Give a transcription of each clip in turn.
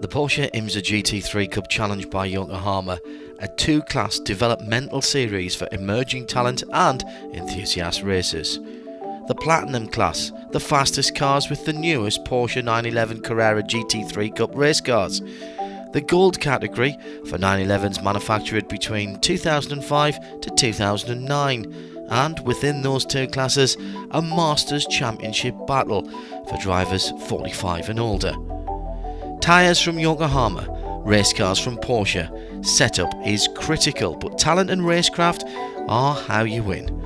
The Porsche IMSA GT3 Cup Challenge by Yokohama, a two-class developmental series for emerging talent and enthusiast racers. The Platinum class, the fastest cars with the newest Porsche 911 Carrera GT3 Cup race cars. The Gold category for 911s manufactured between 2005 to 2009, and within those two classes, a Masters Championship battle for drivers 45 and older. Tyres from Yokohama, race cars from Porsche. Setup is critical, but talent and racecraft are how you win.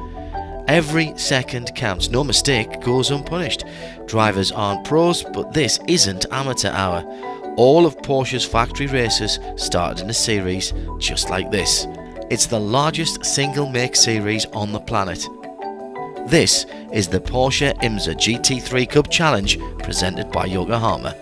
Every second counts, no mistake goes unpunished. Drivers aren't pros, but this isn't amateur hour. All of Porsche's factory races started in a series just like this. It's the largest single make series on the planet. This is the Porsche IMSA GT3 Cup Challenge presented by Yokohama.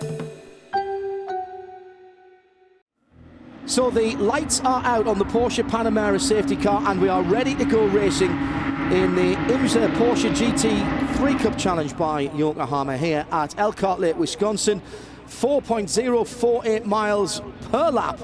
So the lights are out on the Porsche Panamera safety car and we are ready to go racing in the IMSA Porsche GT3 Cup Challenge by Yokohama here at Elkhart Lake, Wisconsin. 4.048 miles per lap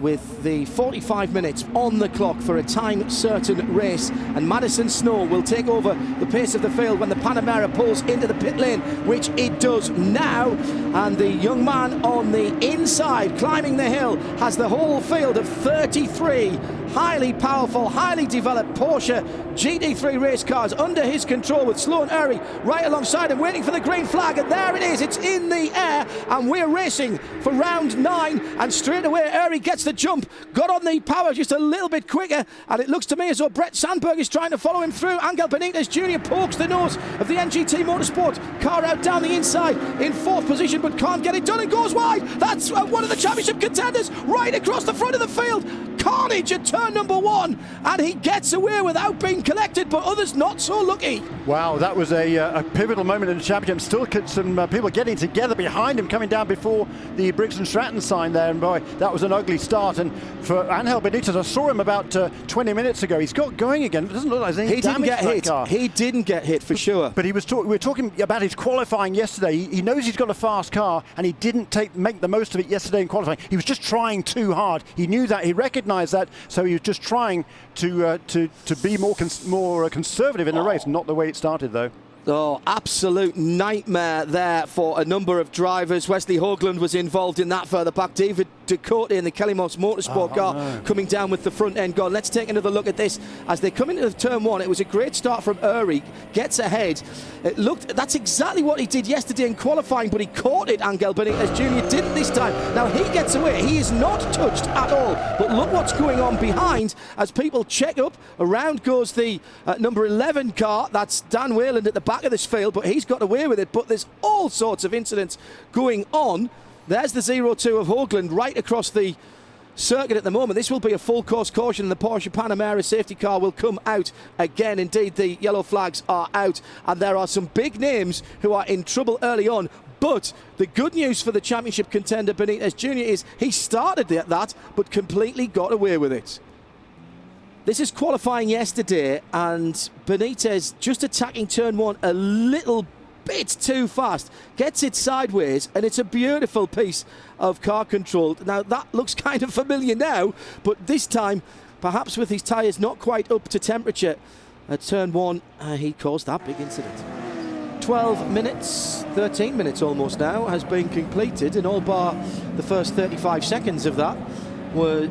with the 45 minutes on the clock for a time certain race, and Madison Snow will take over the pace of the field when the Panamera pulls into the pit lane, which it does now, and the young man on the inside climbing the hill has the whole field of 33 highly powerful, highly developed Porsche GT3 race cars under his control, with Sloan Urry right alongside him waiting for the green flag, and there it is, it's in the air and we're racing for round 9, and straight away Urry gets the jump, got on the power just a little bit quicker, and it looks to me as though Brett Sandberg is trying to follow him through. Angel Benitez Jr. pokes the nose of the NGT Motorsport car out down the inside in 4th position, but can't get it done and goes wide. That's one of the championship contenders right across the front of the field. Carnage at turn number 1, and he gets away without being collected, but others not so lucky. Wow, that was a pivotal moment in the championship. Still some people getting together behind him, coming down before the Briggs and Stratton sign there, and boy, that was an ugly start. And for Angel Benitez, I saw him about 20 minutes ago. He's got going again. It doesn't look like there's any damage to that car. He didn't get hit for sure. But we were talking about his qualifying yesterday. He knows he's got a fast car, and he didn't make the most of it yesterday in qualifying. He was just trying too hard. He knew that. He recognised that. So he was just trying to be more conservative in the race. Not the way it started, though. Oh, absolute nightmare there for a number of drivers. Wesley Hoagland was involved in that further back. David Ducote in the Kelly Moss Motorsport car coming down with the front end gone. Let's take another look at this as they come into turn 1. It was a great start from Urry, gets ahead. That's exactly what he did yesterday in qualifying, but he caught it, Angel Benitez Jr. didn't this time. Now he gets away, he is not touched at all, but look what's going on behind as people check up. Around goes the number 11 car, that's Dan Wayland at the back of this field, but he's got away with it. But there's all sorts of incidents going on. There's the 0-2 of Hoagland right across the circuit at the moment. This will be a full course caution, and the Porsche Panamera safety car will come out again. Indeed, the yellow flags are out, and there are some big names who are in trouble early on. But the good news for the championship contender Benitez Jr. is he started at that but completely got away with it. This is qualifying yesterday, and Benitez just attacking turn 1 a little bit too fast, gets it sideways, and it's a beautiful piece of car control. Now that looks kind of familiar now, but this time perhaps with his tyres not quite up to temperature at turn 1 he caused that big incident. 12 minutes, 13 minutes almost now has been completed, and all bar the first 35 seconds of that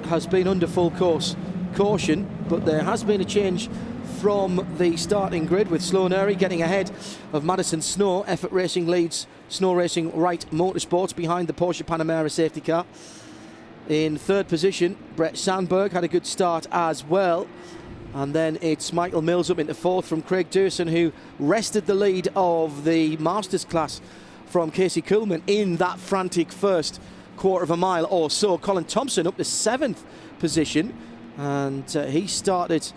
has been under full course caution, but there has been a change from the starting grid, with Sloan Urry getting ahead of Madison Snow. Effort Racing leads Snow Racing Wright Motorsports behind the Porsche Panamera safety car. In 3rd position, Brett Sandberg had a good start as well. And then it's Michael Mills up into 4th from Craig Dewson, who wrested the lead of the Masters class from Casey Kuhlman in that frantic first quarter of a mile or so. Colin Thompson up to 7th position, and he started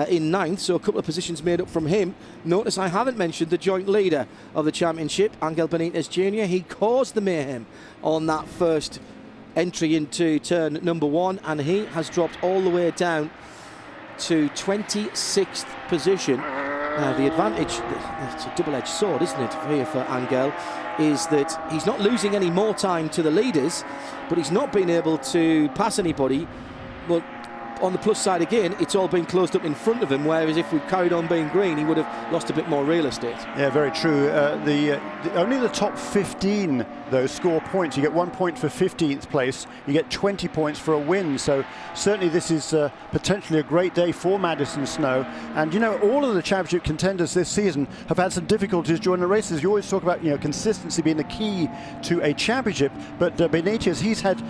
in 9th, so a couple of positions made up from him. Notice I haven't mentioned the joint leader of the championship, Angel Benitez Jr. He caused the mayhem on that first entry into turn number 1, and he has dropped all the way down to 26th position. The advantage, it's a double-edged sword, isn't it, here for Angel? is that he's not losing any more time to the leaders, but he's not been able to pass anybody. But on the plus side again, it's all been closed up in front of him, whereas if we'd carried on being green, he would have lost a bit more real estate. Yeah, very true. Only the top 15, though, score points. You get 1 point for 15th place. You get 20 points for a win. So certainly this is potentially a great day for Madison Snow. And, you know, all of the championship contenders this season have had some difficulties during the races. You always talk about, you know, consistency being the key to a championship. But Benitez, he's had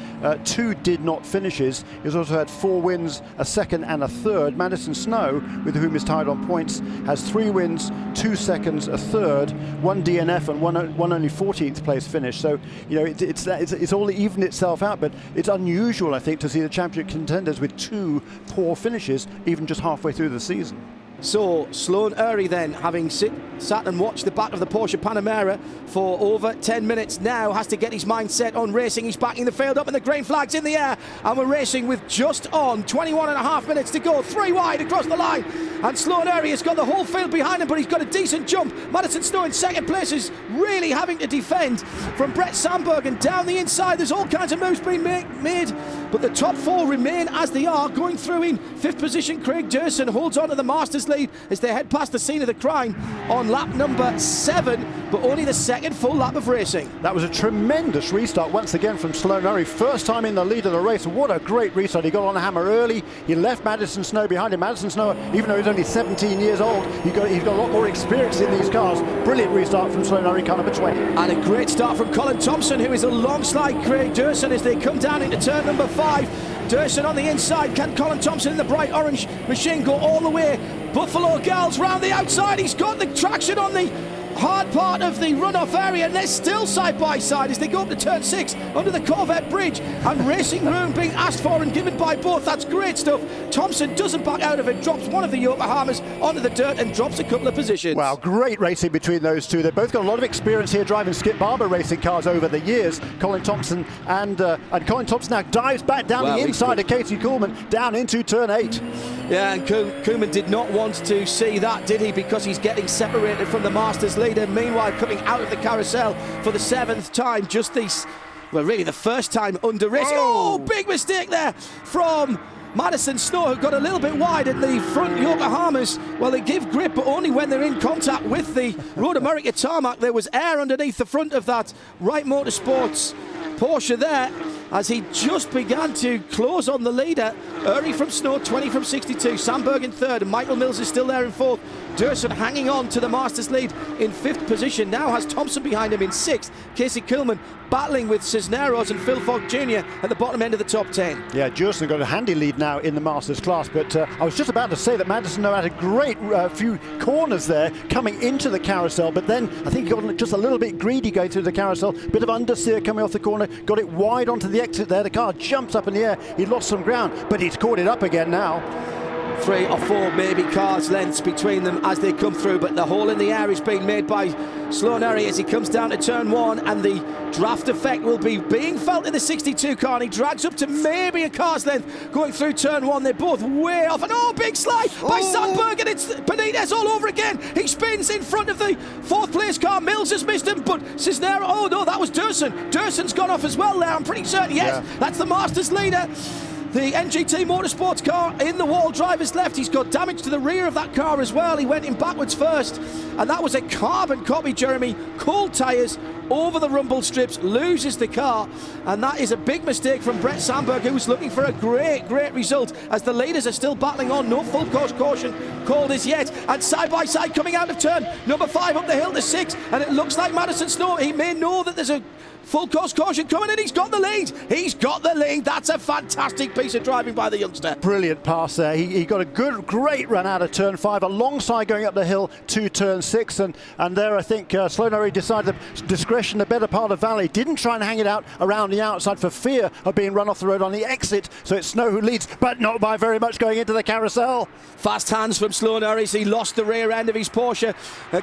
2 did not finishes. He's also had 4 wins, a second and a third. Madison Snow, with whom is tied on points, has 3 wins, 2 seconds, a third, 1 DNF and one only 14th place finish. So, you know, it's all evened itself out, but it's unusual, I think, to see the championship contenders with 2 poor finishes even just halfway through the season. So Sloan Ury then, having sat and watched the back of the Porsche Panamera for over 10 minutes now, has to get his mind set on racing. He's backing the field up and the green flag's in the air, and we're racing with just on 21.5 minutes to go, 3 wide across the line, and Sloan Ury has got the whole field behind him, but he's got a decent jump. Madison Snow in second place is really having to defend from Brett Sandberg, and down the inside there's all kinds of moves being made, but the top 4 remain as they are. Going through in 5th position, Craig Durson holds on to the Masters lead as they head past the scene of the crime on lap number 7, but only the second full lap of racing. That was a tremendous restart once again from Sloan Ury. First time in the lead of the race. What a great restart. He got on the hammer early. He left Madison Snow behind him. Madison Snow, even though he's only 17 years old, he's got a lot more experience in these cars. Brilliant restart from Sloan Ury, car number 20. And a great start from Colin Thompson, who is alongside Craig Durson as they come down into turn number 5. Durson on the inside. Can Colin Thompson in the bright orange machine go all the way? Buffalo Gals round the outside. He's got the traction on the hard part of the runoff area, and they're still side by side as they go up to turn 6 under the Corvette bridge, and racing room being asked for and given by both. That's great stuff. Thompson doesn't back out of it, drops one of the Yokohamas onto the dirt and drops a couple of positions. Wow, great racing between those two. They've both got a lot of experience here driving Skip Barber racing cars over the years. Colin Thompson and Colin Thompson now dives back down the inside of Casey Kuhlman down into turn 8. Yeah, and Kuhlman did not want to see that, did he? Because he's getting separated from the Masters leader. Meanwhile, coming out of the carousel for the 7th time, just this, well, really the first time under racing. Oh, big mistake there from Madison Snow, who got a little bit wide at the front Yokohamas. Well, they give grip, but only when they're in contact with the Road America tarmac. There was air underneath the front of that Wright Motorsports Porsche there, as he just began to close on the leader. Ury from Snow, 20 from 62. Sandberg in 3rd, and Michael Mills is still there in 4th. Durson hanging on to the Masters lead in 5th position. Now has Thompson behind him in 6th. Casey Kuhlman battling with Cisneros and Phil Fogg Jr. at the bottom end of the top 10. Yeah, Durson got a handy lead now in the Masters class, but I was just about to say that Madison had a great few corners there coming into the carousel, but then I think he got just a little bit greedy going through the carousel. Bit of understeer coming off the corner, got it wide onto the exit there. The car jumps up in the air. He lost some ground, but he's caught it up again now. 3 or 4 maybe cars lengths between them as they come through, but the hole in the air is being made by Sloan Ury as he comes down to turn 1, and the draft effect will be being felt in the 62 car, and he drags up to maybe a car's length going through turn 1. They're both way off, and big slide by Sandberg, and it's Benitez all over again. He spins in front of the 4th place car. Mills has missed him, but Cisneros, oh no, that was Durson. Durson's gone off as well there, I'm pretty certain. Yes, yeah. That's the Masters leader. The NGT Motorsports car in the wall, driver's left. He's got damage to the rear of that car as well. He went in backwards first, and that was a carbon copy, Jeremy. Cold tyres over the rumble strips, loses the car, and that is a big mistake from Brett Sandberg, who was looking for a great result as the leaders are still battling on. No full course caution called as yet, and side by side coming out of turn number 5 up the hill to 6, and it looks like Madison Snow, he may know that there's a full course caution coming in. He's got the lead. He's got the lead. That's a fantastic piece of driving by the youngster. Brilliant pass there. He got a great run out of turn 5 alongside going up the hill to turn 6, and there I think Sloan Ury decided discretion the better part of Valley. Didn't try and hang it out around the outside for fear of being run off the road on the exit, so it's Snow who leads, but not by very much going into the carousel. Fast hands from Sloan Ury. He lost the rear end of his Porsche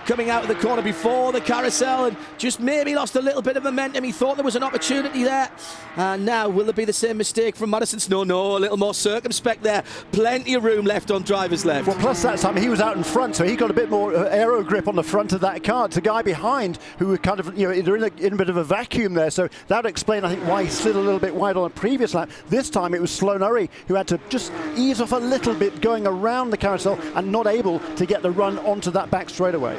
coming out of the corner before the carousel, and just maybe lost a little bit of momentum. He thought there was an opportunity there, and now will there be the same mistake from Madison Snow? No, a little more circumspect there. Plenty of room left on driver's left. Well, plus that time he was out in front, so he got a bit more aero grip on the front of that car. It's a guy behind who kind of, you know, they're in a bit of a vacuum there. So that would explain, I think, why he slid a little bit wide on the previous lap. This time it was Sloan Urry who had to just ease off a little bit going around the carousel and not able to get the run onto that back straightaway.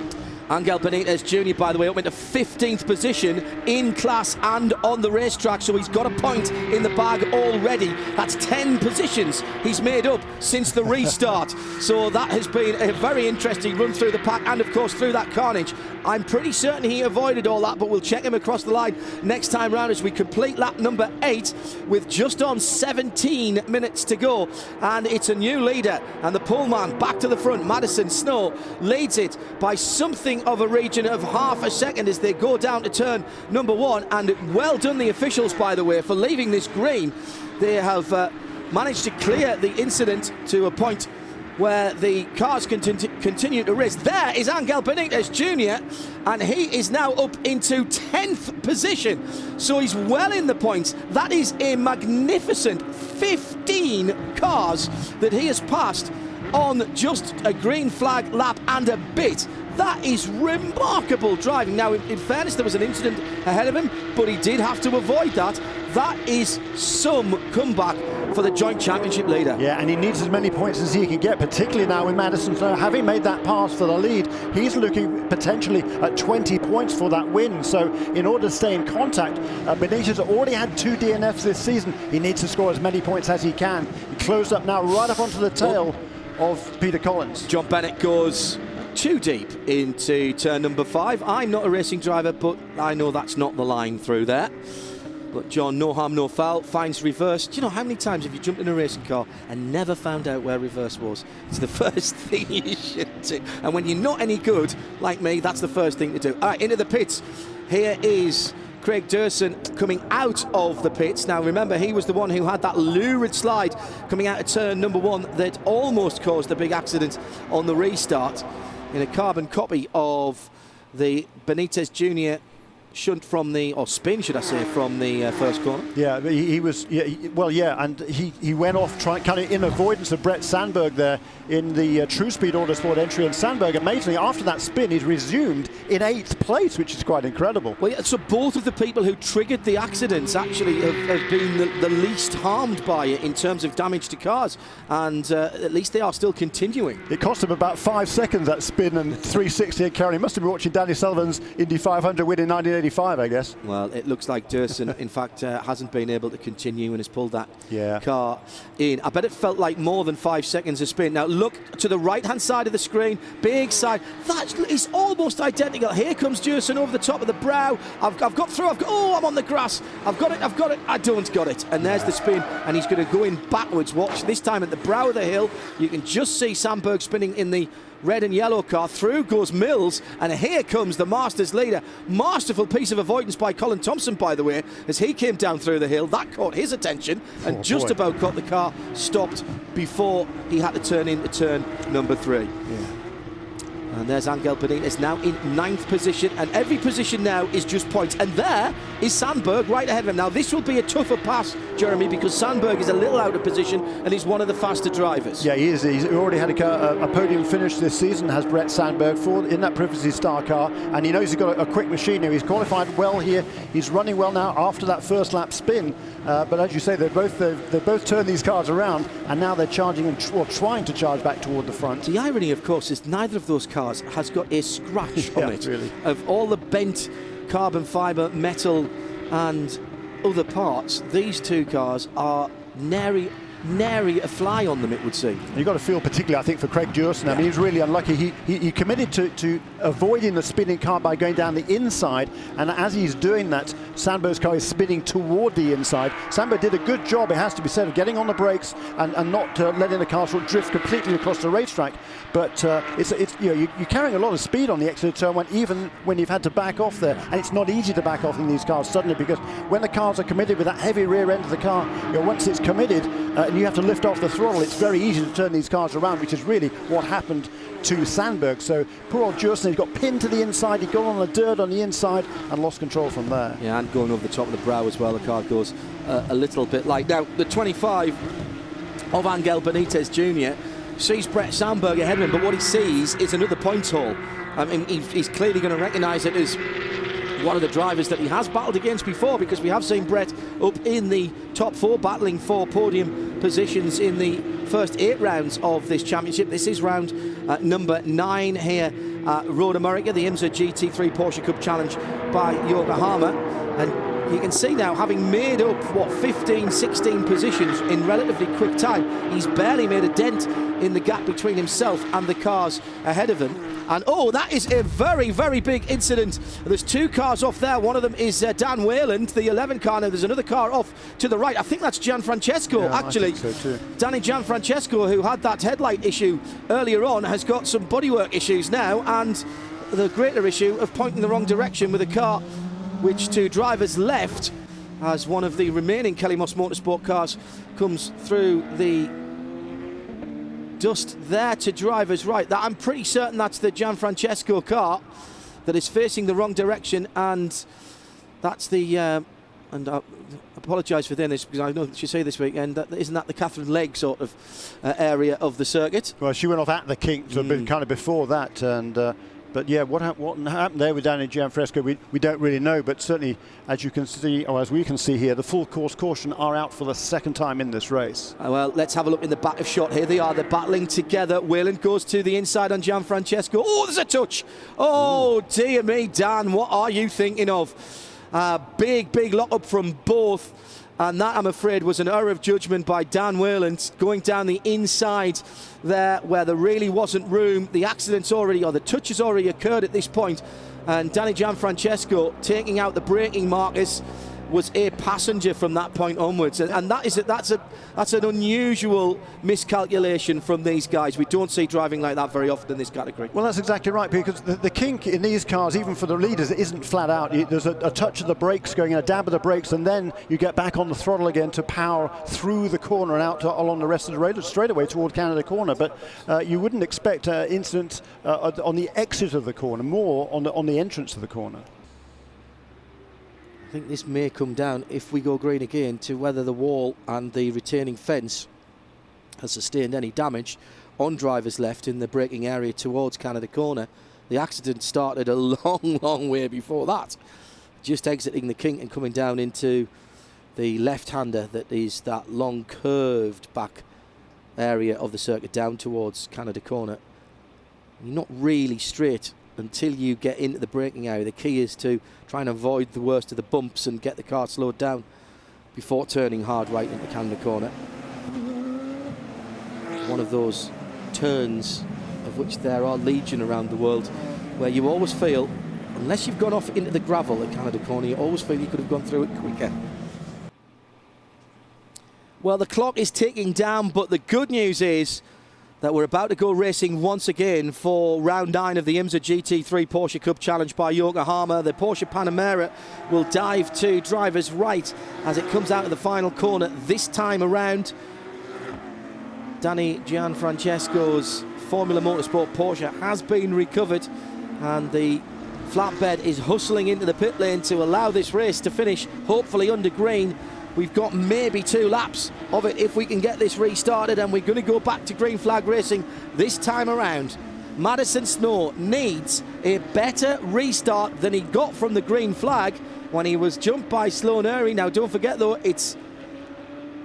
Angel Benitez Jr., by the way, up into 15th position in class and on the racetrack, so he's got a point in the bag already. That's 10 positions he's made up since the restart. So that has been a very interesting run through the pack and, of course, through that carnage. I'm pretty certain he avoided all that, but we'll check him across the line next time round as we complete lap number 8 with just on 17 minutes to go. And it's a new leader, and the poleman back to the front, Madison Snow, leads it by something of a region of half a second as they go down to turn number 1. And well done the officials, by the way, for leaving this green. They have managed to clear the incident to a point where the cars continue to race. There is Angel Benitez Jr., and he is now up into 10th position. So he's well in the points. That is a magnificent 15 cars that he has passed on just a green flag lap and a bit. That is remarkable driving. Now, in fairness, there was an incident ahead of him, but he did have to avoid that. That is some comeback for the joint championship leader. Yeah, and he needs as many points as he can get, particularly now with Madison. So having made that pass for the lead, he's looking potentially at 20 points for that win. So in order to stay in contact, Benitez already had 2 DNFs this season. He needs to score as many points as he can. He closed up now right up onto the tail of Peter Collins. John Bennett goes too deep into turn number 5. I'm not a racing driver, but I know that's not the line through there. But John, no harm, no foul, finds reverse. Do you know how many times have you jumped in a racing car and never found out where reverse was? It's the first thing you should do. And when you're not any good, like me, that's the first thing to do. All right, into the pits. Here is Craig Durson coming out of the pits. Now, remember, he was the one who had that lurid slide coming out of turn number 1 that almost caused a big accident on the restart in a carbon copy of the Benitez Jr. shunt from the, or spin, should I say, from the first corner. Yeah, he was, and he went off trying kind of in avoidance of Brett Sandberg there in the True Speed Autosport entry, and Sandberg, amazingly, after that spin, he's resumed in 8th place, which is quite incredible. Well, yeah, so both of the people who triggered the accidents actually have been the least harmed by it in terms of damage to cars, and at least they are still continuing. It cost him about 5 seconds, that spin, and 360 and carry. He must have been watching Danny Sullivan's Indy 500 win in 1985, I guess. Well, it looks like Durson, in fact, hasn't been able to continue and has pulled that car in. I bet it felt like more than 5 seconds of spin. Now, look to the right-hand side of the screen, big side. That is almost identical. Here comes Durson over the top of the brow. I've got through. Oh, I'm on the grass. I've got it. I don't got it. And there's the spin, and he's going to go in backwards. Watch, this time at the brow of the hill. You can just see Sandberg spinning in the red and yellow car. Through goes Mills, and here comes the Masters leader. Masterful piece of avoidance by Colin Thompson, by the way, as he came down through the hill. That caught his attention and just about got the car stopped before he had to turn into turn number 3. And there's Angel Benitez now in 9th position, and every position now is just points. And there is Sandberg right ahead of him. Now, this will be a tougher pass, Jeremy, because Sandberg is a little out of position and he's one of the faster drivers. Yeah, he is. He's already had a podium finish this season, has Brett Sandberg, in that Privacy Star car, and he knows he's got a quick machine here. He's qualified well here. He's running well now after that first lap spin. But as you say, they've both turned these cars around, and now they're charging and trying to charge back toward the front. The irony, of course, is neither of those cars has got a scratch on it. Really. Of all the bent carbon fibre, metal and other parts, these two cars are nary a fly on them, it would seem. You've got to feel particularly, I think, for Craig Durson. I mean, he was really unlucky. He committed to avoiding the spinning car by going down the inside, and as he's doing that, Sandberg's car is spinning toward the inside. Sandberg did a good job, it has to be said, of getting on the brakes and not letting the car sort of drift completely across the racetrack. But you're carrying a lot of speed on the exit turn even when you've had to back off there, and it's not easy to back off in these cars suddenly, because when the cars are committed with that heavy rear end of the car, once it's committed and you have to lift off the throttle, it's very easy to turn these cars around, which is really what happened to Sandberg. So poor old Durson, he got pinned to the inside, he got on the dirt on the inside and lost control from there. Yeah, and going over the top of the brow as well, the car goes a little bit light. Now, the 25 of Angel Benitez Jr. sees Brett Sandberg ahead of him, but what he sees is another points haul. I mean, he's clearly going to recognise it as one of the drivers that he has battled against before, because we have seen Brett up in the top 4 battling for podium positions in the first 8 rounds of this championship. This is round number 9 here at Road America, the IMSA GT3 Porsche Cup Challenge by Yokohama. And you can see now, having made up, 15, 16 positions in relatively quick time, he's barely made a dent in the gap between himself and the cars ahead of him. And oh, that is a very, very big incident. There's 2 cars off there. One of them is Dan Wayland, the 11 car. Now there's another car off to the right. I think that's Gianfrancesco, actually. I think so too. Danny Gianfrancesco, who had that headlight issue earlier on, has got some bodywork issues now, and the greater issue of pointing the wrong direction with a car which, to drivers left, as one of the remaining Kelly Moss Motorsport cars comes through the dust there to drivers right. That, I'm pretty certain that's the Gianfrancesco car that is facing the wrong direction, and that's the and I apologise for doing this, because I know that you say this weekend that isn't that the Catherine Legg sort of area of the circuit. Well, she went off at the kink, so kind of before that, and but yeah, what happened there with Danny Gianfrancesco, we don't really know, but certainly, as you can see, or as we can see here, the full course caution are out for the 2nd time in this race. Well, let's have a look in the back of shot. Here they are, they're battling together. Wayland goes to the inside on Gianfrancesco. Oh, there's a touch. Oh, dear me, Dan, what are you thinking of? Big lock-up from both. And that, I'm afraid, was an error of judgment by Dan Wayland, going down the inside there where there really wasn't room. The accident's already, or the touch has already occurred at this point, and Danny Gianfrancesco taking out the braking markers was a passenger from that point onwards, and that's an unusual miscalculation from these guys. We don't see driving like that very often in this category. Well, that's exactly right, because the kink in these cars, even for the leaders, it isn't flat out. There's a touch of the brakes going, a dab of the brakes, and then you get back on the throttle again to power through the corner and out along the rest of the road, straight away toward Canada Corner. But you wouldn't expect incidents on the exit of the corner, more on the entrance of the corner. I think this may come down, if we go green again, to whether the wall and the retaining fence has sustained any damage on drivers left in the braking area towards Canada Corner. The accident started a long way before that, just exiting the kink and coming down into the left-hander that is that long curved back area of the circuit down towards Canada Corner. You're not really straight until you get into the braking area. The key is to try and avoid the worst of the bumps and get the car slowed down before turning hard right into Canada Corner. One of those turns, of which there are legion around the world, where you always feel, unless you've gone off into the gravel at Canada Corner, you always feel you could have gone through it quicker. Well, the clock is ticking down, but the good news is that we're about to go racing once again for round 9 of the IMSA GT3 Porsche Cup Challenge by Yokohama. The Porsche Panamera will dive to drivers right as it comes out of the final corner this time around. Danny Gianfrancesco's Formula Motorsport Porsche has been recovered, and the flatbed is hustling into the pit lane to allow this race to finish hopefully under green. We've got maybe 2 laps of it if we can get this restarted, and we're going to go back to green flag racing this time around. Madison Snow needs a better restart than he got from the green flag when he was jumped by Sloan Urey. Now, don't forget, though, it's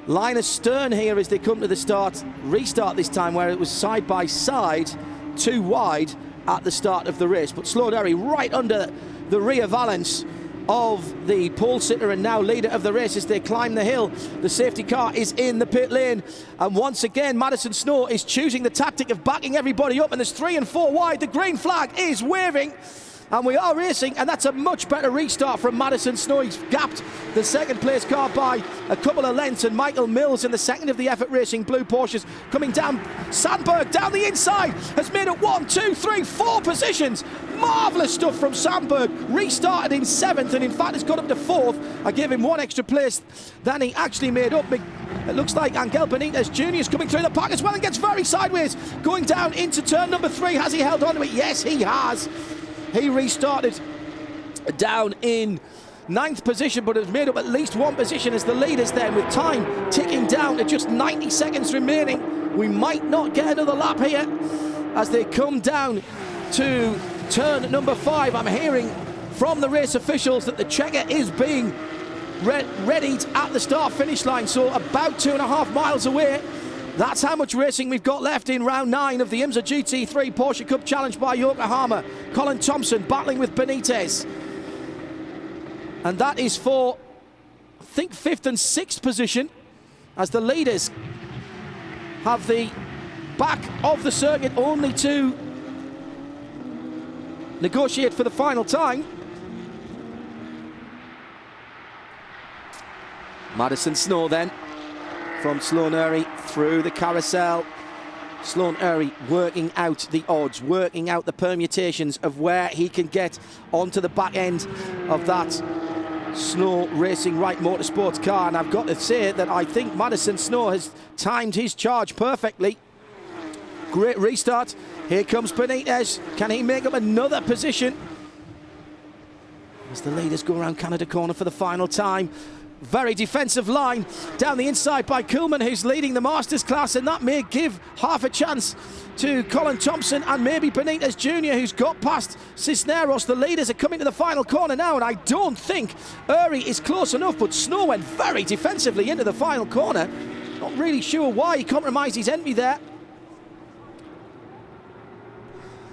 Linus Stern here as they come to the restart this time, where it was side by side, 2 wide at the start of the race. But Sloan Urey right under the rear valance of the pole sitter and now leader of the race as they climb the hill. The safety car is in the pit lane, and once again Madison Snow is choosing the tactic of backing everybody up, and there's 3 and 4 wide. The green flag is waving and we are racing, and that's a much better restart from Madison Snow. He's gapped the second place car by a couple of lengths, and Michael Mills in the second of the Effort Racing blue Porsches coming down. Sandberg down the inside has made it 1, 2, 3, 4 positions. Marvellous stuff from Sandberg. Restarted in 7th, and in fact has got up to 4th. I gave him 1 extra place than he actually made up. It looks like Angel Benitez Jr. is coming through the pack as well and gets very sideways going down into turn number 3. Has he held on to it? Yes, he has. He restarted down in 9th position, but has made up at least 1 position as the leaders then, with time ticking down to just 90 seconds remaining. We might not get another lap here as they come down to turn number 5. I'm hearing from the race officials that the checker is being readied at the start-finish line, so about 2.5 miles away. That's how much racing we've got left in round 9 of the IMSA GT3 Porsche Cup Challenge by Yokohama. Colin Thompson battling with Benitez. And that is for, I think, 5th and 6th position, as the leaders have the back of the circuit only to negotiate for the final time. Madison Snow then, from Sloan Ury through the carousel. Sloan Ury working out the odds, working out the permutations of where he can get onto the back end of that Snow Racing Right Motorsports car. And I've got to say that I think Madison Snow has timed his charge perfectly. Great restart. Here comes Benitez. Can he make up another position as the leaders go around Canada Corner for the final time? Very defensive line down the inside by Kuhlman, who's leading the Masters class, and that may give half a chance to Colin Thompson and maybe Benitez Jr., who's got past Cisneros. The leaders are coming to the final corner now, and I don't think Ury is close enough, but Snow went very defensively into the final corner. Not really sure why he compromised his entry there.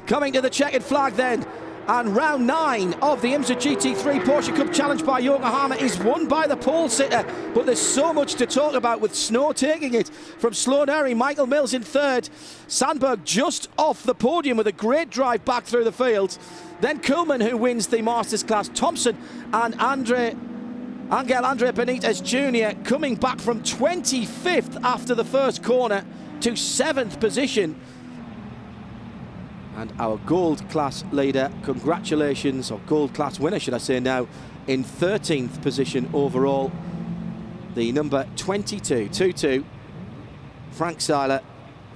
Coming to the checkered flag then, and round 9 of the IMSA GT3 Porsche Cup Challenge by Yokohama is won by the pole sitter, but there's so much to talk about with Snow taking it from Sloan Ury. Michael Mills in 3rd, Sandberg just off the podium with a great drive back through the field. Then Kuhlman, who wins the Masters class. Thompson and Angel Andre Benitez Jr. coming back from 25th after the first corner to 7th position. And our gold class leader, congratulations, or gold class winner should I say now, in 13th position overall, the number 22, Frank Seiler,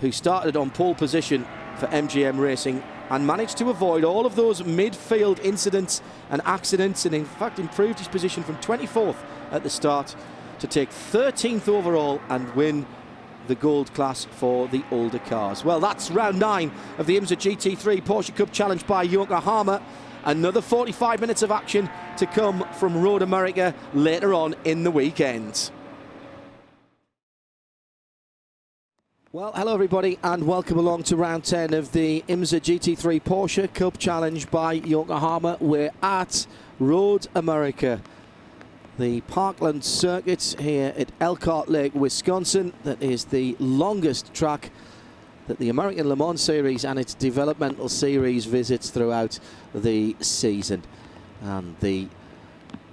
who started on pole position for MGM Racing and managed to avoid all of those midfield incidents and accidents, and in fact improved his position from 24th at the start to take 13th overall and win the gold class for the older cars. Well, that's round 9 of the IMSA GT3 Porsche Cup Challenge by Yokohama. Another 45 minutes of action to come from Road America later on in the weekend. Well, hello everybody, and welcome along to round 10 of the IMSA GT3 Porsche Cup Challenge by Yokohama. We're at Road America, the Parkland circuit here at Elkhart Lake, Wisconsin. That is the longest track that the American Le Mans Series and its developmental series visits throughout the season. And the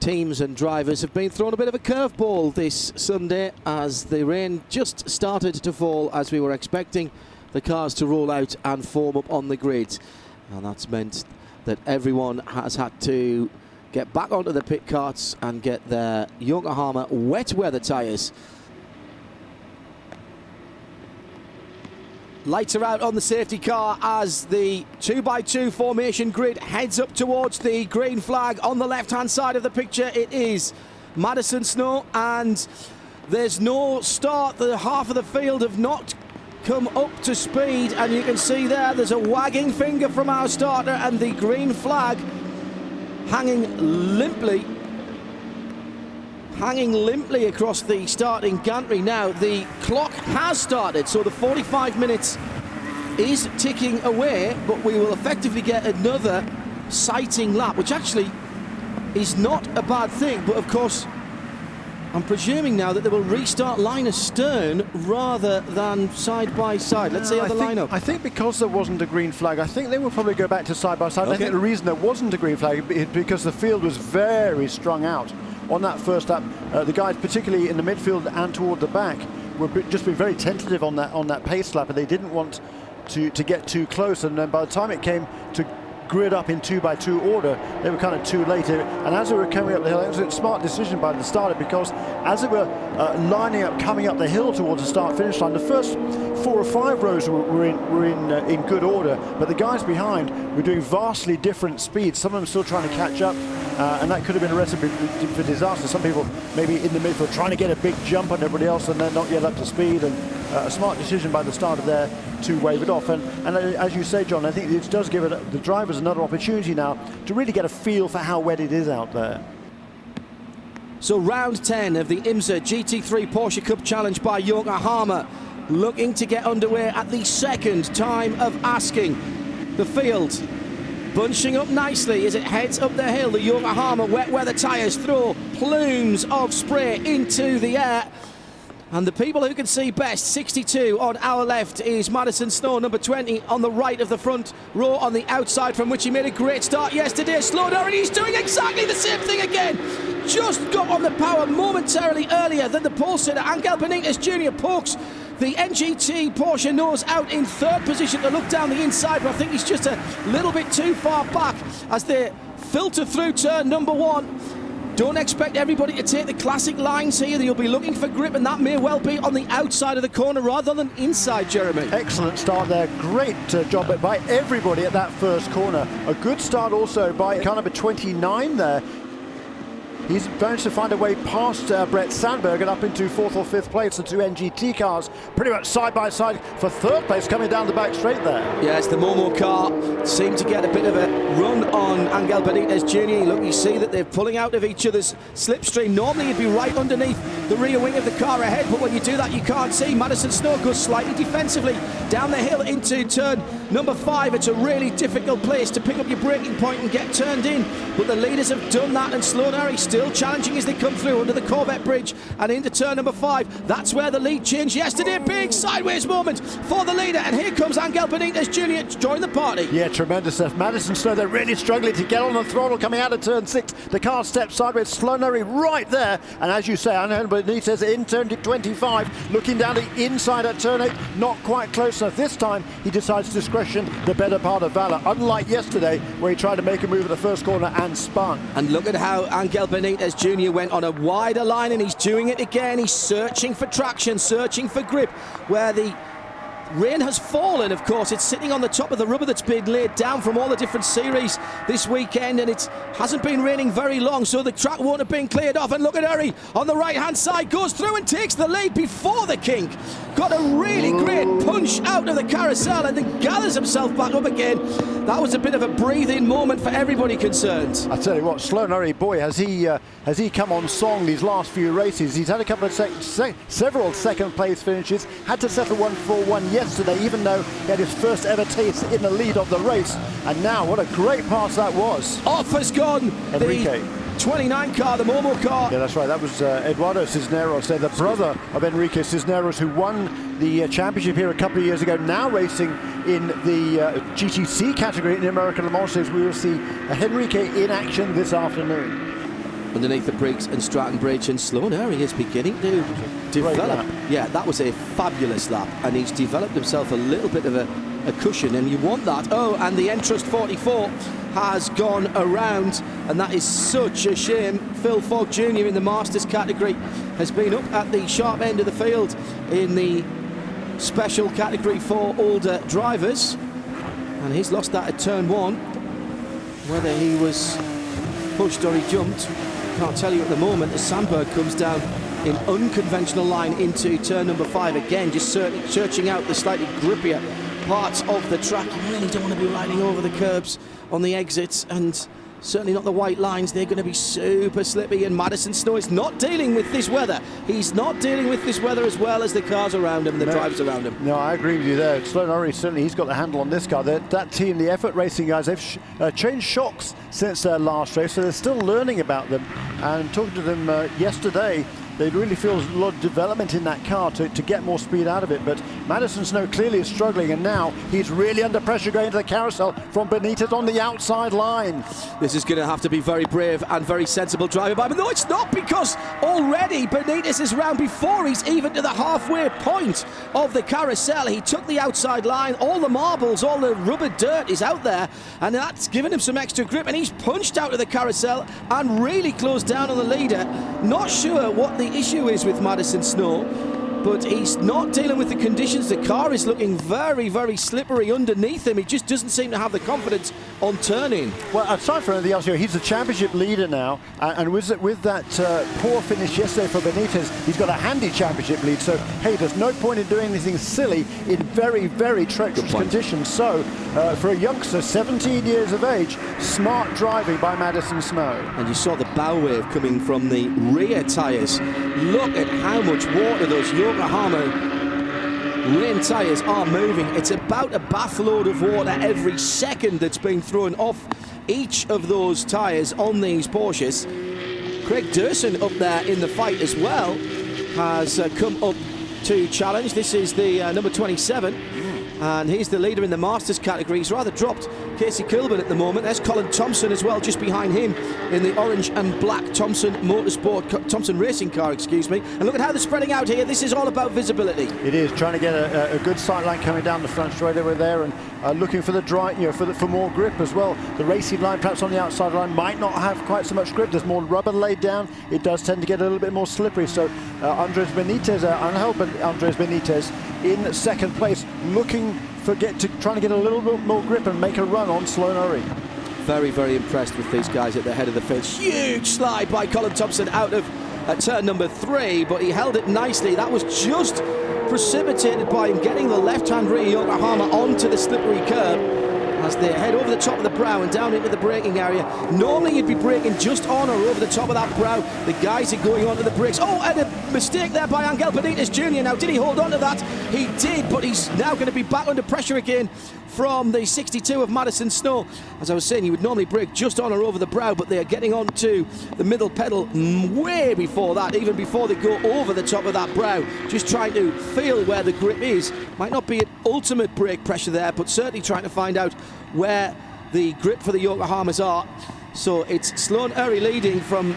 teams and drivers have been thrown a bit of a curveball this Sunday as the rain just started to fall as we were expecting the cars to roll out and form up on the grid. And that's meant that everyone has had to get back onto the pit carts and get their Yokohama wet weather tyres. Lights are out on the safety car as the 2x2 formation grid heads up towards the green flag. On the left-hand side of the picture, it is Madison Snow, and there's no start. The half of the field have not come up to speed, and you can see there's a wagging finger from our starter, and the green flag hanging limply across the starting gantry. Now the clock has started, so the 45 minutes is ticking away, but we will effectively get another sighting lap, which actually is not a bad thing. But of course, I'm presuming now that they will restart line astern rather than side by side. Let's see how the lineup. I think because there wasn't a green flag, I think they will probably go back to side by side. Okay. I think the reason there wasn't a green flag is because the field was very strung out on that first lap. The guys, particularly in the midfield and toward the back, were just being very tentative on that pace lap, and they didn't want to get too close. And then by the time it came to grid up in 2x2 order, they were kind of too late. And as they were coming up the hill, it was a smart decision by the starter, because as they were lining up, coming up the hill towards the start-finish line, the first 4 or 5 rows were in good order, but the guys behind were doing vastly different speeds. Some of them still trying to catch up and that could have been a recipe for disaster. Some people maybe in the midfield trying to get a big jump on everybody else and they're not yet up to speed, and a smart decision by the starter there to wave it off. And as you say, John, I think it does give the drivers another opportunity now to really get a feel for how wet it is out there. So round 10 of the IMSA GT3 Porsche Cup Challenge by Yokohama, looking to get underway at the second time of asking. The field bunching up nicely as it heads up the hill. The Yokohama wet weather tyres throw plumes of spray into the air. And the people who can see best, 62 on our left is Madison Snow, number 20 on the right of the front row on the outside, from which he made a great start yesterday. Slow down, and he's doing exactly the same thing again. Just got on the power momentarily earlier than the pole sitter. Angel Benitez Jr. pokes the NGT Porsche nose out in third position to look down the inside, but I think he's just a little bit too far back as they filter through turn number 1. Don't expect everybody to take the classic lines here. You'll be looking for grip, and that may well be on the outside of the corner rather than inside, Jeremy. Excellent start there. Great job by everybody at that first corner. A good start also by car number 29 there. He's managed to find a way past Brett Sandberg and up into 4th or 5th place. The two NGT cars pretty much side by side for 3rd place, coming down the back straight there. Yes, the MOMO car seemed to get a bit of a run on Angel Benitez Jr. Look, you see that they're pulling out of each other's slipstream. Normally you'd be right underneath the rear wing of the car ahead, but when you do that you can't see. Madison Snow goes slightly defensively down the hill into turn number 5. It's a really difficult place to pick up your braking point and get turned in, but the leaders have done that, and Sloan Harry still challenging as they come through under the Corvette bridge and into turn number 5. That's where the lead changed yesterday. Big sideways moment for the leader, and here comes Angel Benitez Jr. to join the party. Yeah, tremendous stuff. Madison Snow, they're really struggling to get on the throttle coming out of turn 6. The car steps sideways. Sloan Harry right there, and as you say, Angel Benitez in turn 25, looking down the inside at turn 8, not quite close enough. This time he decides discretion, the better part of valor, unlike yesterday where he tried to make a move at the first corner and spun. And look at how Angel Benitez Jr. went on a wider line, and he's doing it again. He's searching for traction, searching for grip where the rain has fallen. Of course, it's sitting on the top of the rubber that's been laid down from all the different series this weekend, and it hasn't been raining very long, so the track won't have been cleared off. And look at Harry on the right hand side, goes through and takes the lead before the kink. Got a really great punch out of the carousel and then gathers himself back up again. That was a bit of a breathe-in moment for everybody concerned. I tell you what, Sloan Harry, boy, has he come on song these last few races. He's had a couple of several second-place finishes. Had to settle one for one yesterday, even though he had his first ever taste in the lead of the race. And now, what a great pass that was. Off has gone Enrique. The 29 car, the MOMO car. Yeah, that's right. That was Eduardo Cisneros, the brother of Enrique Cisneros, who won the championship here a couple of years ago, now racing in the GTC category in the American Le Mans. We will see Enrique in action this afternoon. Underneath the Briggs and Stratton Bridge, and Sloan Harry is beginning to develop. Yeah, that was a fabulous lap, and he's developed himself a little bit of a cushion, and you want that. Oh, and the Entrust 44 has gone around, and that is such a shame. Phil Fogg Jr. in the Masters category has been up at the sharp end of the field in the special category for older drivers, and he's lost that at turn 1. Whether he was pushed or he jumped, can't tell you at the moment, as Sandberg comes down in unconventional line into turn number 5 again, just searching out the slightly grippier parts of the track. You really don't want to be riding over the curbs on the exits, and certainly not the white lines. They're going to be super slippy, and Madison Snow is not dealing with this weather. He's not dealing with this weather as well as the cars around him and the drivers around him. No, I agree with you there. Sloan Harry, certainly he's got the handle on this car. That team, the Effort Racing guys, they've changed shocks since their last race, so they're still learning about them. And talking to them yesterday, they really feel a lot of development in that car to get more speed out of it. But Madison Snow clearly is struggling, and now he's really under pressure going to the carousel from Benitez on the outside line. This is going to have to be very brave and very sensible driving by, but no, it's not, because already Benitez is round before he's even to the halfway point of the carousel. He took the outside line, all the marbles, all the rubber dirt is out there, and that's given him some extra grip, and he's punched out of the carousel and really closed down on the leader. Not sure what the issue is with Madison Snow, but he's not dealing with the conditions. The car is looking very, very slippery underneath him. He just doesn't seem to have the confidence on turning. Well, aside from anything else, he's the championship leader now, and with that poor finish yesterday for Benitez, he's got a handy championship lead. So, hey, there's no point in doing anything silly in very, very treacherous conditions. So, for a youngster, 17 years of age, smart driving by Madison Snow. And you saw the bow wave coming from the rear tyres. Look at how much water those Yokohama rain tyres are moving. It's about a bath load of water every second that's being thrown off each of those tyres on these Porsches. Craig Durson up there in the fight as well has come up to challenge. This is the number 27, and he's the leader in the Masters category. He's rather dropped Casey Coulman at the moment. There's Colin Thompson as well, just behind him in the orange and black Thompson racing car, excuse me. And look at how they're spreading out here. This is all about visibility. It is, trying to get a good sight line coming down the front straight over there, and looking for the drive, for more grip as well. The racing line, perhaps on the outside line, might not have quite so much grip. There's more rubber laid down. It does tend to get a little bit more slippery. So Andres Benitez, unhelped Andres Benitez in second place, looking trying to get a little bit more grip and make a run on Sloan Urry. Very, very impressed with these guys at the head of the field. Huge slide by Colin Thompson out of turn number 3, but he held it nicely. That was just precipitated by him getting the left-hand rear Yokohama onto the slippery curb as they head over the top of the brow and down into the braking area. Normally you'd be braking just on or over the top of that brow. The guys are going onto the brakes. Oh, and a mistake there by Angel Benitez Jr. Now, did he hold on to that? He did, but he's now going to be back under pressure again from the 62 of Madison Snow. As I was saying, you would normally brake just on or over the brow, but they are getting onto the middle pedal way before that, even before they go over the top of that brow, just trying to feel where the grip is. Might not be at ultimate brake pressure there, but certainly trying to find out where the grip for the Yokohamas are. So it's Sloan Urry leading from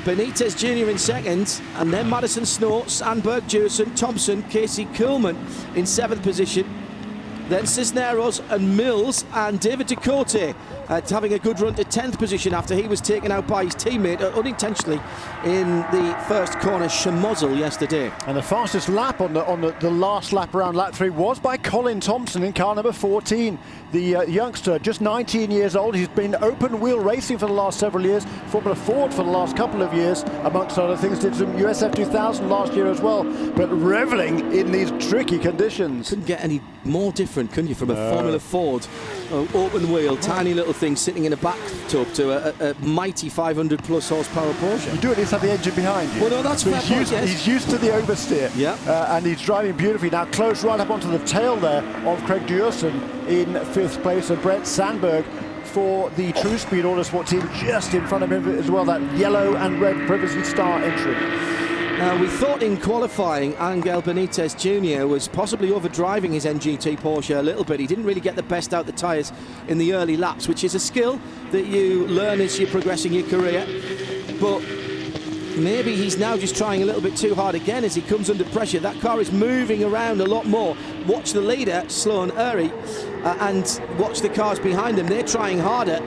Benitez Jr. in second, and then Madison Snow, Sandberg, Jurson, Thompson, Casey Coulman in 7th position. Then Cisneros and Mills and David Ducote having a good run to 10th position after he was taken out by his teammate unintentionally in the first corner, Schmozzle, yesterday. And the fastest lap on the last lap around lap 3 was by Colin Thompson in car number 14. The youngster, just 19 years old. He's been open wheel racing for the last several years, Formula Ford for the last couple of years, amongst other things. Did some USF 2000 last year as well, but reveling in these tricky conditions. Couldn't get any more different, couldn't you, from a Formula Ford open wheel, tiny little thing sitting in a bathtub to a mighty 500 plus horsepower Porsche. You do at least have the engine behind you. Well, no, that's so fair point, yes. He's used to the oversteer, and he's driving beautifully. Now close right up onto the tail there of Craig Durson in 5th place, and Brett Sandberg for the True Speed Autosport team just in front of him as well, that yellow and red Privacy Star entry. We thought in qualifying Angel Benitez Jr. was possibly overdriving his NGT Porsche a little bit. He didn't really get the best out the tyres in the early laps, which is a skill that you learn as you're progressing your career. But maybe he's now just trying a little bit too hard again as he comes under pressure. That car is moving around a lot more. Watch the leader, Sloan Urry, and watch the cars behind him. They're trying harder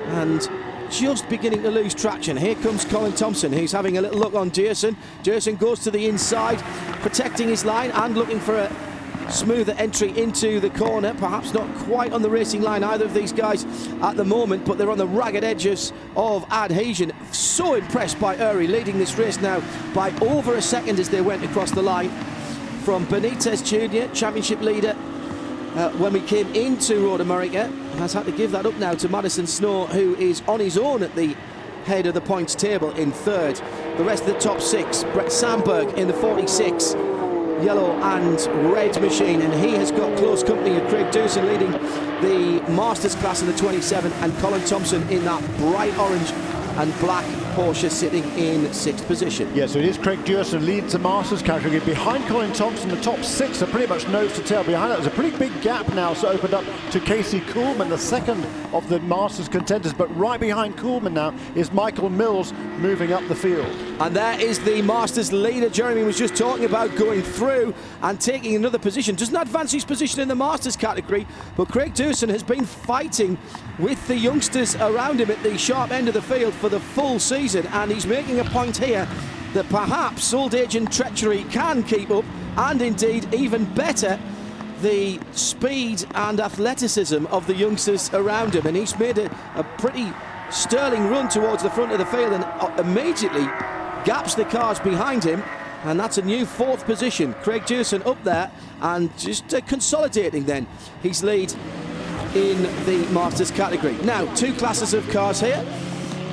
and just beginning to lose traction. Here comes Colin Thompson, who's having a little look on Jurson. Jurson goes to the inside, protecting his line and looking for a smoother entry into the corner. Perhaps not quite on the racing line, either of these guys at the moment, but they're on the ragged edges of adhesion. So impressed by Urry, leading this race now by over a second as they went across the line from Benitez Jr., championship leader when we came into Road America, has had to give that up now to Madison Snow, who is on his own at the head of the points table in 3rd. The rest of the top 6, Brett Sandberg in the 46, yellow and red machine, and he has got close company of Craig Durson leading the Masters class in the 27, and Colin Thompson in that bright orange and black Porsche sitting in 6th position. Yeah, so it is Craig Durson leads the Masters category. Behind Colin Thompson, the top 6 are pretty much nose to tail. Behind that, there's a pretty big gap now, so opened up to Casey Coulman, the second of the Masters contenders. But right behind Coulman now is Michael Mills moving up the field. And there is the Masters leader Jeremy was just talking about, going through and taking another position. Doesn't advance his position in the Masters category, but Craig Durson has been fighting with the youngsters around him at the sharp end of the field for the full season, and he's making a point here that perhaps old age and treachery can keep up, and indeed even better the speed and athleticism of the youngsters around him, and he's made a pretty sterling run towards the front of the field and immediately gaps the cars behind him, and that's a new 4th position. Craig Dewson up there and just consolidating then his lead in the Masters category. Now, 2 classes of cars here.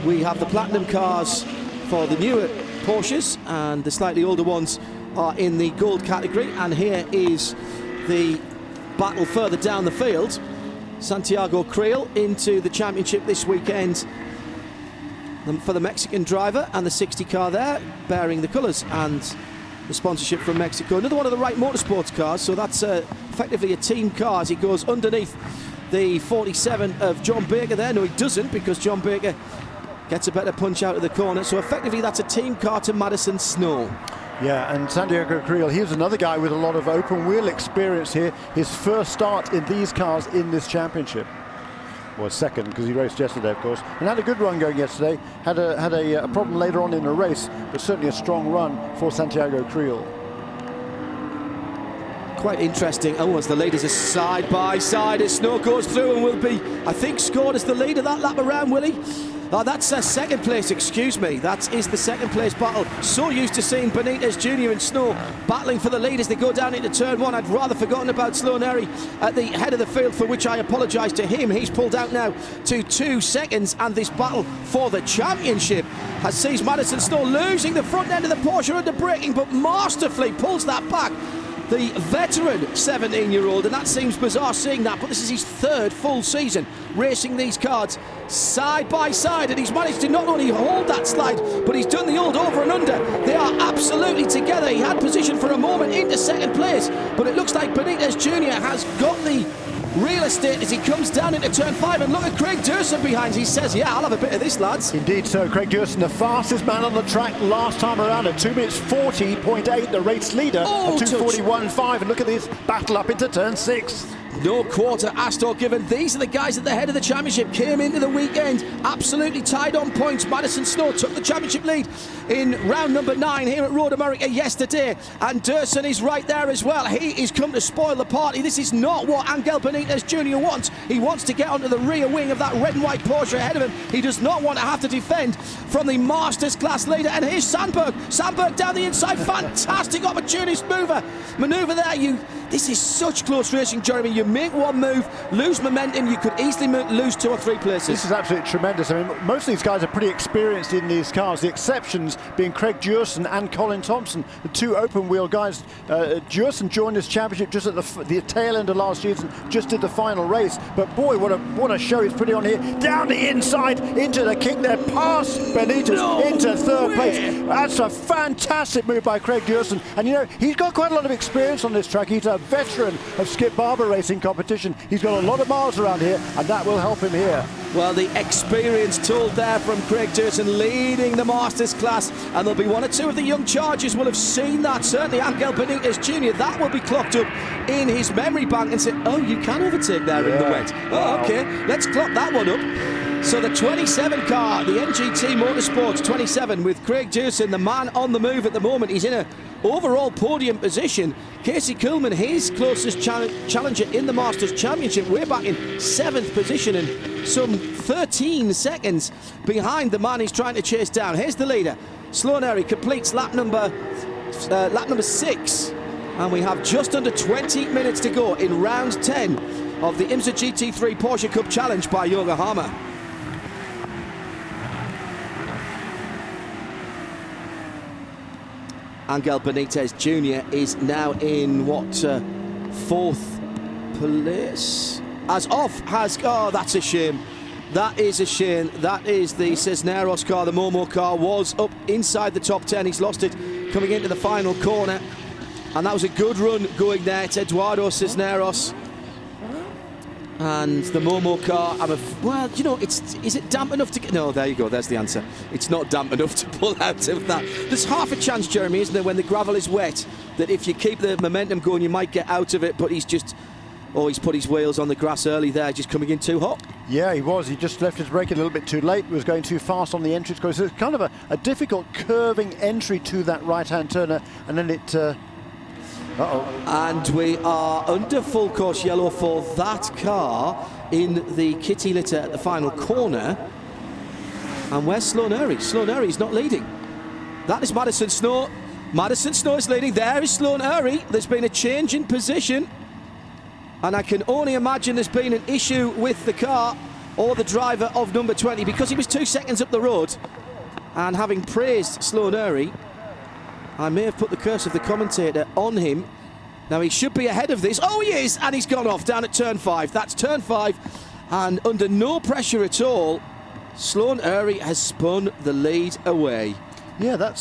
We have the platinum cars for the newer Porsches, and the slightly older ones are in the gold category, and here is the battle further down the field. Santiago Creel into the championship this weekend for the Mexican driver, and the 60 car there bearing the colours and the sponsorship from Mexico. Another one of the Wright Motorsports cars, so that's effectively a team car as he goes underneath the 47 of John Baker there. No, he doesn't, because John Baker gets a better punch out of the corner, so effectively that's a team car to Madison Snow. Yeah, and Santiago Creel, here's another guy with a lot of open wheel experience here. His first start in these cars in this championship. Well, second, because he raced yesterday, of course, and had a good run going yesterday. Had a problem later on in the race, but certainly a strong run for Santiago Creel. Quite interesting. Oh, as the leaders are side by side as Snow goes through and will be, I think, scored as the leader that lap around, will he? Oh, that's second place, excuse me. That is the second place battle. So used to seeing Benitez Jr. and Snow battling for the lead as they go down into turn 1. I'd rather forgotten about Sloaneri at the head of the field, for which I apologise to him. He's pulled out now to 2 seconds, and this battle for the championship has sees Madison Snow losing the front end of the Porsche under braking, but masterfully pulls that back. The veteran 17-year-old, and that seems bizarre seeing that, but this is his 3rd full season racing these cars side by side, and he's managed to not only hold that slide, but he's done the old over and under. They are absolutely together. He had position for a moment into second place, but it looks like Benitez Jr. has got the real estate as he comes down into turn 5, and look at Craig Dewson behind. He says, yeah, I'll have a bit of this, lads. Indeed so. Craig Dewson, the fastest man on the track last time around at 2 minutes 40.8, the race leader at 2:41.5, and look at this battle up into turn 6. No quarter asked or given. These are the guys at the head of the championship. Came into the weekend absolutely tied on points. Madison Snow took the championship lead in round number 9 here at Road America yesterday, and Dewson is right there as well. He is come to spoil the party. This is not what Angel Benitez Jr. wants. He wants to get onto the rear wing of that red and white Porsche ahead of him. He does not want to have to defend from the Masters class leader. And here's Sandberg. Sandberg down the inside. Fantastic opportunist manoeuvre there. This is such close racing, Jeremy. You make one move, lose momentum, you could easily lose 2 or 3 places. This is absolutely tremendous. I mean, most of these guys are pretty experienced in these cars. The exceptions being Craig Dewson and Colin Thompson, the 2 open wheel guys. Dewson joined this championship just at the tail end of last season, just did the final race. But boy, what a show he's putting on here. Down the inside into the kick there, past Benitez into 3rd place. That's a fantastic move by Craig Dewson. And you know, he's got quite a lot of experience on this track. He's a veteran of Skip Barber racing competition. He's got a lot of miles around here, and that will help him here. Well, the experience told there from Craig Dewson leading the Masters class, and there'll be 1 or 2 of the young chargers will have seen that. Certainly Angel Benitez Jr., that will be clocked up in his memory bank and say, oh, you can overtake there in the wet. Oh, okay, let's clock that one up. So the 27 car, the NGT Motorsports 27, with Craig Dewson, the man on the move at the moment. He's in a overall podium position. Casey Kuhlman, his closest challenger in the Masters Championship, way back in 7th position and some 13 seconds behind the man he's trying to chase down. Here's the leader. Sloaneri completes lap number 6, and we have just under 20 minutes to go in round 10 of the IMSA GT3 Porsche Cup Challenge by Yokohama. Angel Benitez Jr. is now in what, 4th place? Oh, that's a shame. That is a shame. That is the Cisneros car, the MOMO car, was up inside the top 10. He's lost it coming into the final corner. And that was a good run going there. It's Eduardo Cisneros. And the MOMO car, well, you know, is it damp enough to get... No, there you go, there's the answer. It's not damp enough to pull out of that. There's half a chance, Jeremy, isn't there, when the gravel is wet, that if you keep the momentum going, you might get out of it, but he's put his wheels on the grass early there, just coming in too hot. Yeah, he was. He just left his brake a little bit too late, was going too fast on the entry. So it's kind of a difficult curving entry to that right-hand turner, and then it And we are under full course yellow for that car in the kitty litter at the final corner. And where's Sloan Urry? Sloan Urry's not leading. That is Madison Snow. Madison Snow is leading. There is Sloan Urry. There's been a change in position. And I can only imagine there's been an issue with the car or the driver of number 20 because he was 2 seconds up the road. And having praised Sloan Urry, I may have put the curse of the commentator on him. Now he should be ahead of this. Oh, he is, and he's gone off down at turn 5. That's turn 5, and under no pressure at all, Sloan Urry has spun the lead away. Yeah, that's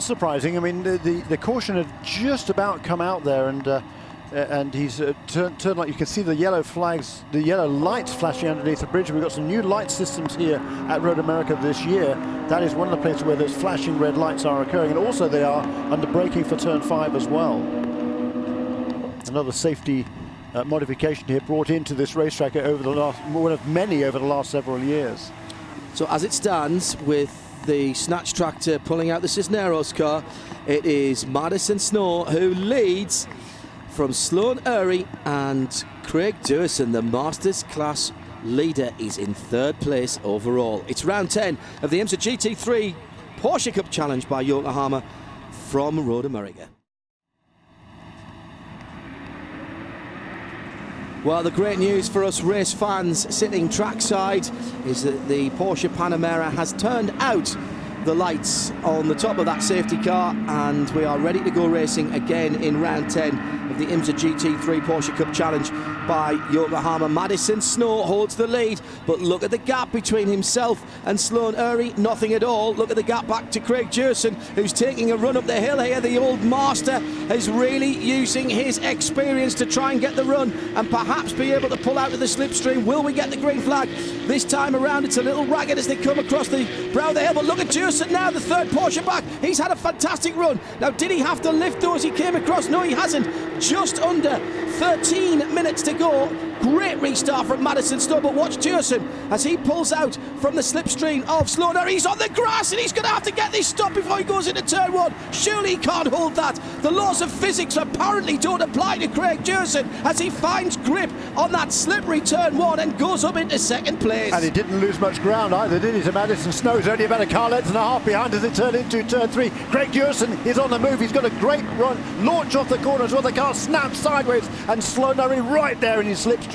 surprising. I mean, the caution had just about come out there, and he's turned like you can see the yellow flags, the yellow lights flashing underneath the bridge. We've got some new light systems here at Road America this year. That is one of the places where those flashing red lights are occurring, and also they are under braking for turn 5 as well. Another safety modification here brought into this racetrack over the last, one of many over the last several years. So as it stands, with the snatch tractor pulling out the Cisneros car, it is Madison Snow who leads from Sloan Urry, and Craig Dewson, the Masters class leader, is in 3rd place overall. It's round 10 of the IMSA GT3 Porsche Cup Challenge by Yokohama from Road America. Well, the great news for us race fans sitting trackside is that the Porsche Panamera has turned out the lights on the top of that safety car, and we are ready to go racing again in round 10 of the IMSA GT3 Porsche Cup Challenge by Yokohama. Madison Snow holds the lead, but look at the gap between himself and Sloan Urry, nothing at all. Look at the gap back to Craig Dewson, who's taking a run up the hill here. The old master is really using his experience to try and get the run and perhaps be able to pull out of the slipstream. Will we get the green flag this time around? It's a little ragged as they come across the brow of the hill, but look at Dewson now, the 3rd Porsche back. He's had a fantastic run. Now, did he have to lift those he came across? No, he hasn't. Just under 13 minutes to go. Great restart from Madison Snow, but watch Dewson as he pulls out from the slipstream of Sloan Urry. He's on the grass and he's going to have to get this stop before he goes into turn 1. Surely he can't hold that. The laws of physics apparently don't apply to Craig Dewson as he finds grip on that slippery turn 1 and goes up into 2nd place. And he didn't lose much ground either, did he? To Madison Snow, he's only about a car length and a half behind as it turned into turn 3. Craig Dewson is on the move. He's got a great run, launch off the corner as well. The car snaps sideways and Sloan Urry right there in his slipstream.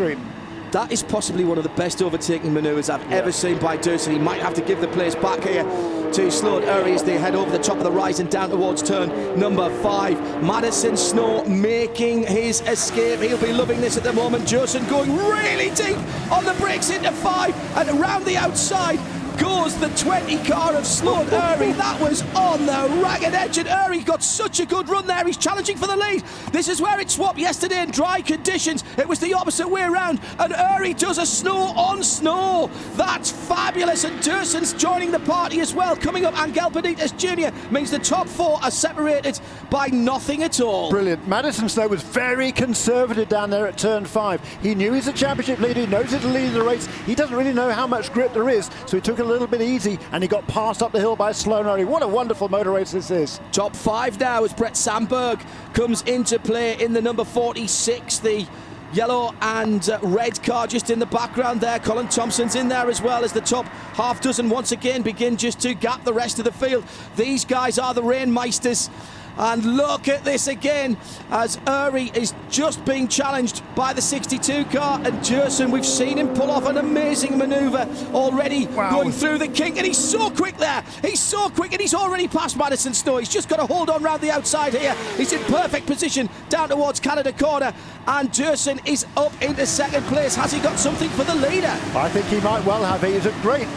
That is possibly one of the best overtaking manoeuvres I've ever seen by Dewson. He might have to give the place back here to Sloan Urry as they head over the top of the rise and down towards turn number 5. Madison Snow making his escape. He'll be loving this at the moment. Dewson going really deep on the brakes into 5, and around the outside goes the 20 car of Sloan Urry. That was on the ragged edge, and Urry got such a good run there. He's challenging for the lead. This is where it swapped yesterday in dry conditions. It was the opposite way around, and Urry does a snow on snow. That's fabulous, and Dewson's joining the party as well. Coming up, Angel Benitez Jr. means the top 4 are separated by nothing at all. Brilliant. Madison Snow was very conservative down there at turn 5. He knew he's a championship leader. He knows he's the lead of the race. He doesn't really know how much grip there is, so he took a little bit easy and he got passed up the hill by Sloan Urry. What a wonderful motor race this is. Top 5 now as Brett Sandberg comes into play in the number 46, the yellow and red car just in the background there. Colin Thompson's in there as well as the top half dozen once again begin just to gap the rest of the field. These guys are the Rainmeisters. And look at this again as Urry is just being challenged by the 62 car, and Dewson, we've seen him pull off an amazing manoeuvre already. Wow. Going through the kink, and he's so quick there. He's so quick, and he's already passed Madison Snow. He's just got to hold on round the outside here. He's in perfect position down towards Canada corner, and Dewson is up into 2nd place. Has he got something for the leader? I think he might well have. He's a great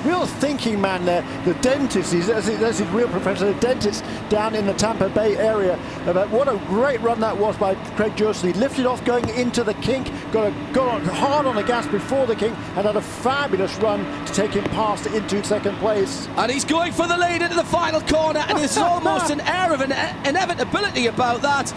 real thinking man there. The dentist, that's his real profession, the dentist down in the Tampa Bay area. But what a great run that was by Craig Dewson. He lifted off going into the kink, got hard on the gas before the kink, and had a fabulous run to take him past into 2nd place. And he's going for the lead into the final corner, and there's almost an air of an inevitability about that.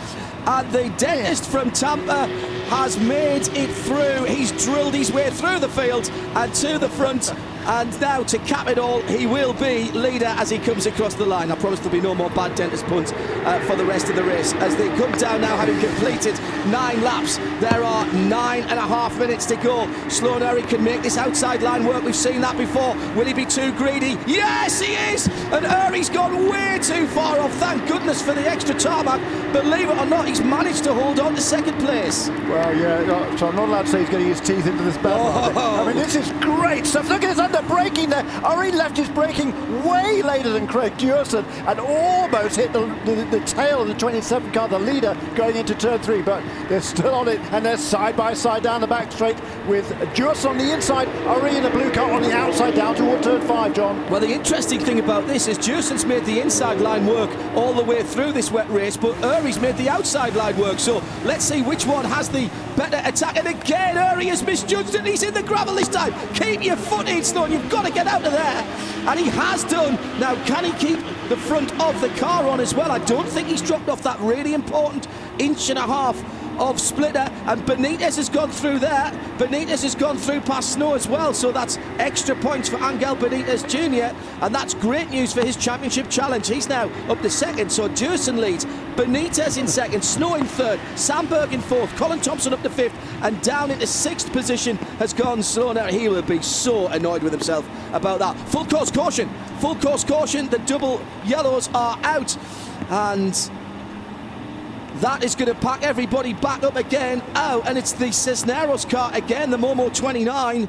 And the dentist from Tampa has made it through. He's drilled his way through the field and to the front. And now to cap it all, he will be leader as he comes across the line. I promise there'll be no more bad dentist puns for the rest of the race. As they come down now, having completed 9 laps, there are 9.5 minutes to go. Sloan Urry can make this outside line work. We've seen that before. Will he be too greedy? Yes, he is! And Urry's gone way too far off. Thank goodness for the extra tarmac. Believe it or not, he's managed to hold on to second place. Well, yeah, so I'm not allowed to say he's getting his teeth into this battle. I mean, this is great stuff. Look at his under braking there. Urry left his braking way later than Craig Dewson and almost hit the tail of the 27 car, the leader, going into turn 3, but they're still on it, and they're side by side down the back straight with Dewson on the inside, Urry in the blue car on the outside down toward turn 5, John. Well, the interesting thing about this is Dewson's made the inside line work all the way through this wet race, but Urry's made the outside line work, so let's see which one has the better attack. And again, Urry has misjudged it. He's in the gravel this time. Keep your foot in, Sloan. You've got to get out of there. And he has done. Now, can he keep the front of the car on as well? I don't think he's dropped off that really important 1.5 inches of splitter, and Benitez has gone through there. Benitez has gone through past Snow as well, so that's extra points for Angel Benitez Jr., and that's great news for his championship challenge. He's now up to second, so Dewson leads, Benitez in second, Snow in third, Sandberg in fourth, Colin Thompson up to fifth, and down into sixth position has gone Sloan. He will be so annoyed with himself about that. Full course caution, the double yellows are out, and that is going to pack everybody back up again. Oh, and it's the Cisneros car again, the MOMO 29.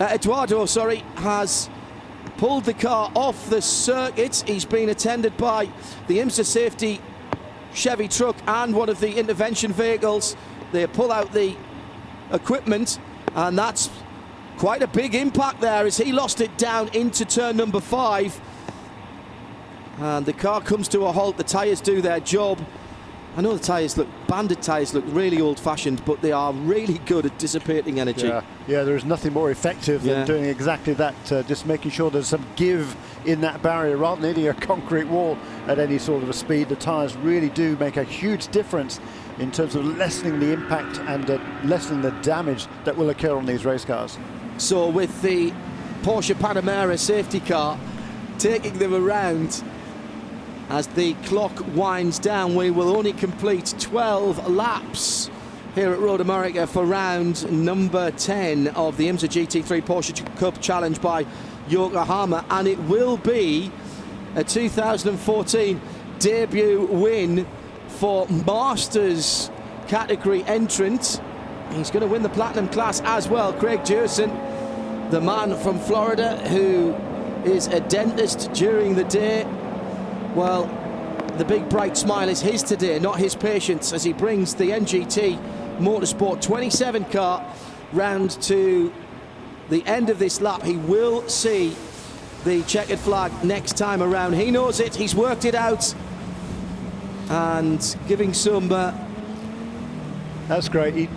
Eduardo, has pulled the car off the circuit. He's been attended by the IMSA safety Chevy truck and one of the intervention vehicles. They pull out the equipment, and that's quite a big impact there as he lost it down into turn number 5. And the car comes to a halt. The tyres do their job. I know the tyres banded tyres look really old-fashioned, but they are really good at dissipating energy. Yeah, there is nothing more effective than doing exactly that, just making sure there's some give in that barrier rather than hitting a concrete wall at any sort of a speed. The tyres really do make a huge difference in terms of lessening the impact and lessening the damage that will occur on these race cars. So with the Porsche Panamera safety car taking them around, as the clock winds down, we will only complete 12 laps here at Road America for round number 10 of the IMSA GT3 Porsche Cup Challenge by Yokohama, and it will be a 2014 debut win for Masters category entrant. He's going to win the Platinum class as well. Craig Dewson, the man from Florida who is a dentist during the day. Well, the big bright smile is his today, not his patient's, as he brings the NGT Motorsport 27 car round to the end of this lap. He will see the checkered flag next time around. He knows it, he's worked it out, and giving some... That's great.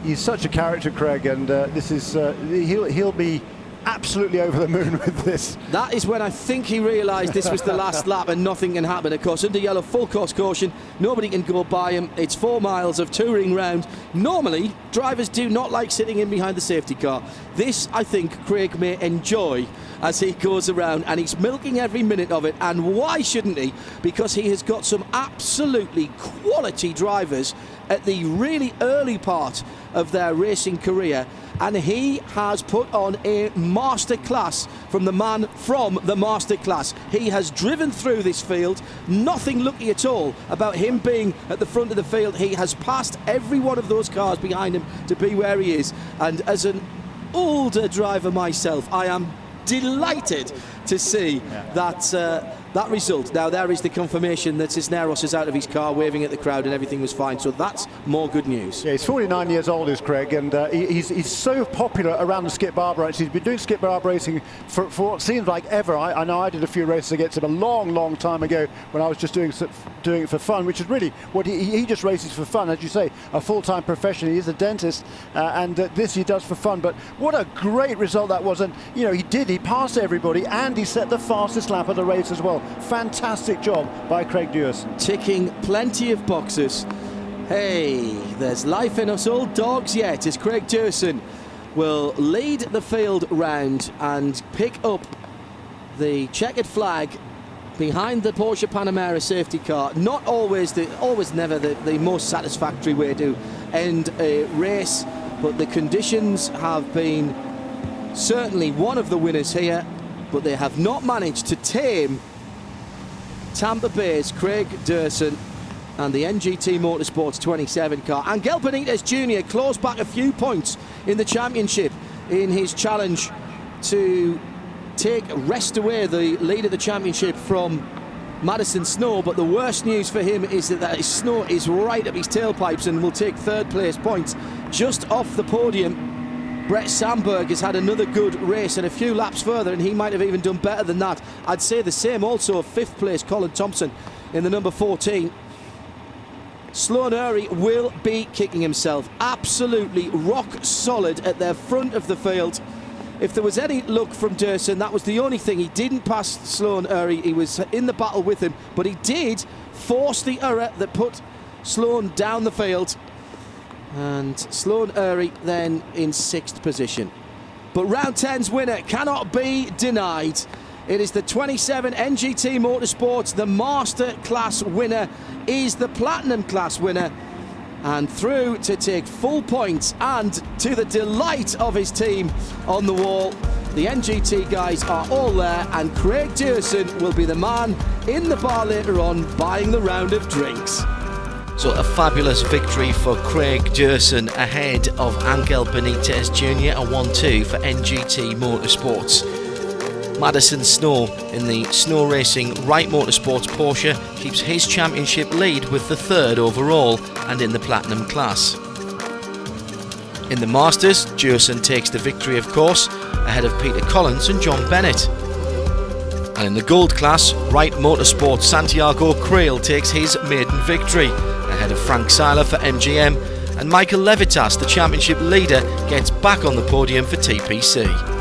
He's such a character, Craig, and this is he'll be absolutely over the moon with this. That is when I think he realised this was the last lap and nothing can happen. Of course, under yellow, full course caution, nobody can go by him. It's 4 miles of touring round. Normally, drivers do not like sitting in behind the safety car. This, I think, Craig may enjoy as he goes around, and he's milking every minute of it. And why shouldn't he? Because he has got some absolutely quality drivers at the really early part of their racing career, and he has put on a masterclass from the man from the masterclass. He has driven through this field, nothing lucky at all about him being at the front of the field. He has passed every one of those cars behind him to be where he is, and as an older driver myself, I am delighted to see that result. Now there is the confirmation that Cisneros is out of his car waving at the crowd and everything was fine, so that's more good news. Yeah, he's 49 years old, is Craig, and he's so popular around the Skip Barber race. He's been doing Skip Barber racing for what seems like ever. I know I did a few races against him a long time ago when I was just doing it for fun, which is really what he just races for fun. As you say, a full-time profession. He is a dentist, and this he does for fun. But what a great result that was, and you know, he passed everybody and he set the fastest lap of the race as well. Fantastic job by Craig Dewson. Ticking plenty of boxes. Hey, there's life in us old dogs yet, as Craig Dewson will lead the field round and pick up the checkered flag behind the Porsche Panamera safety car. Not always never the most satisfactory way to end a race, but the conditions have been certainly one of the winners here, but they have not managed to tame Tampa Bay's Craig Durson and the NGT Motorsports 27 car. Angel Benitez Jr. closed back a few points in the championship in his challenge to wrest away the lead of the championship from Madison Snow, but the worst news for him is that his Snow is right up his tailpipes and will take third place points just off the podium. Brett Sandberg has had another good race and a few laps further, and he might have even done better than that. I'd say the same also of fifth place Colin Thompson in the number 14. Sloan Ury will be kicking himself. Absolutely rock solid at their front of the field. If there was any luck from Durson, that was the only thing. He didn't pass Sloan Ury. He was in the battle with him, but he did force the error that put Sloan down the field. And Sloan Ury then in 6th position. But round 10's winner cannot be denied. It is the 27 NGT Motorsports. The Master Class winner is the Platinum Class winner. And through to take full points, and to the delight of his team on the wall, the NGT guys are all there, and Craig Durson will be the man in the bar later on buying the round of drinks. So a fabulous victory for Craig Durson ahead of Angel Benitez Jr. a 1-2 for NGT Motorsports. Madison Snow in the Snow Racing Wright Motorsports Porsche keeps his championship lead with the 3rd overall and in the Platinum class. In the Masters, Durson takes the victory of course, ahead of Peter Collins and John Bennett. And in the Gold class, Wright Motorsports Santiago Creel takes his maiden victory, ahead of Frank Seiler for MGM, and Michael Levitas, the championship leader, gets back on the podium for TPC.